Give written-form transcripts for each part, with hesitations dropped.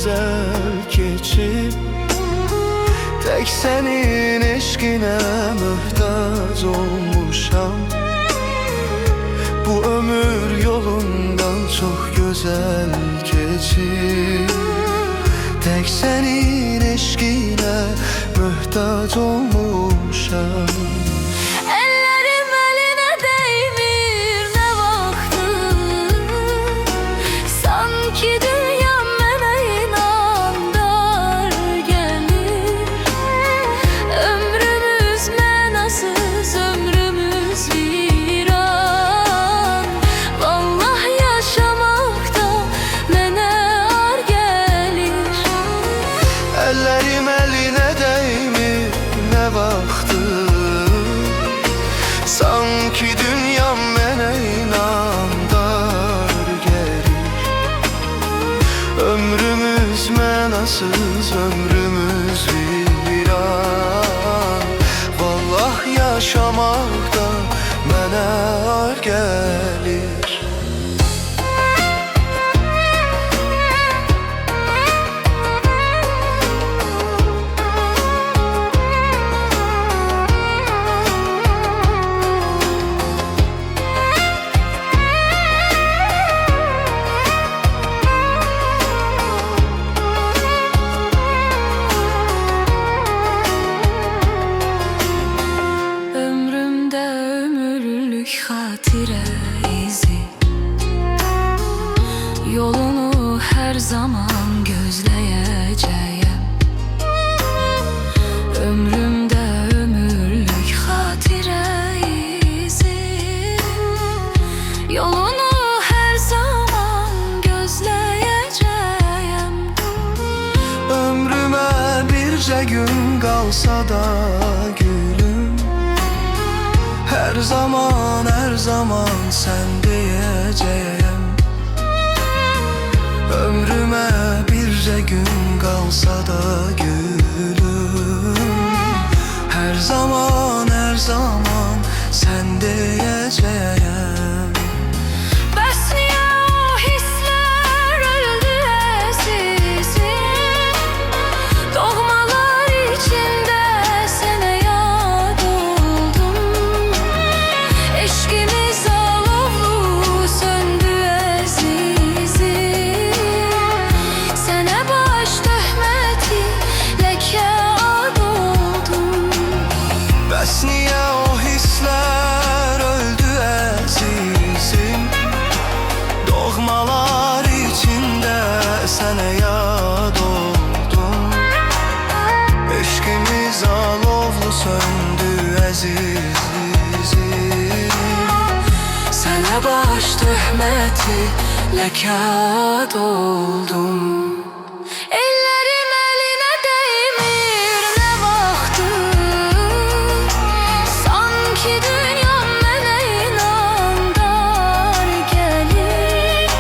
güzel geçip tek senin eşkine muhtaç olmuşam. Bu ömür yolundan çok güzel geçip tek senin eşkine muhtaç olmuşam. Ellerim eline değmir ne vaxtı, sanki dünyam mənə inandar gelir. Ömrümüz mənasız, ömrümüz viran. Vallah yaşamak da mənə ar gelir. Xatirə izi, yolunu hər zaman gözləyəcəyəm. Ömrümdə ömürlük xatirə izi, yolunu hər zaman gözləyəcəyəm. Ömrümə bircə gün qalsa da gülüm, her zaman sen diyeceğim. Ömrüme birce gün kalsa da gülüm, her zaman sen diyeceğim. Bəs niyə o hisslər öldü əzizim? Doğmalar içində sənə yad oldum. Eşkimiz alovlu söndü əzizim. Sənə baş töhməti ləkə ad oldum. Bəs niyə o hisslər öldü əzizim? Doğmalar içində sənə yad oldum. Eşkimiz alovlu söndü əzizim. Sənə baş töhməti ləkə ad oldum. Ellərim əlinə dəymir nə vaxtı, sanki dünyam mənə inandar gəlir.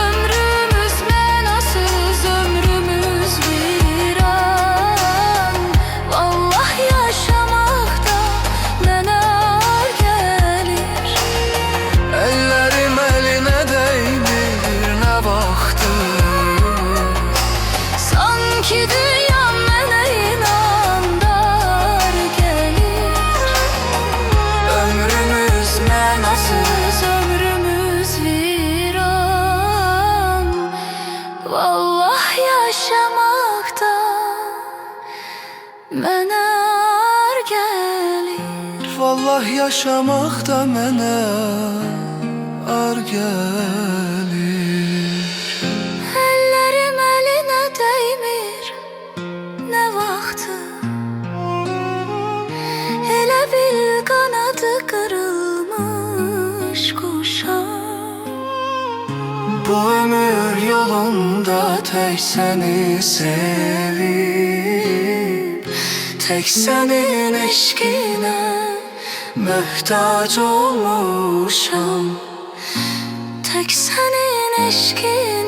Ömrümüz mənasız, ömrümüz viran. Vallah yaşamaq da mənə ar gəlir. Ellerim eline değmir ne vaxtı, Sanki dünyam mənə inandar gəlir. ömrümüz mənasız, Ömrümüz viran. Vallah yaşamakta mənə ar gəlir. vallah yaşamak da mənə ar gelir. Əllərim əlinə dəymir nə vaxtı, elə bil qanadı qırılmış quşam. Bu ömür yolunda tek seni sevip tek senin eşkine muhtaç olmuşam. Tek senin eşkin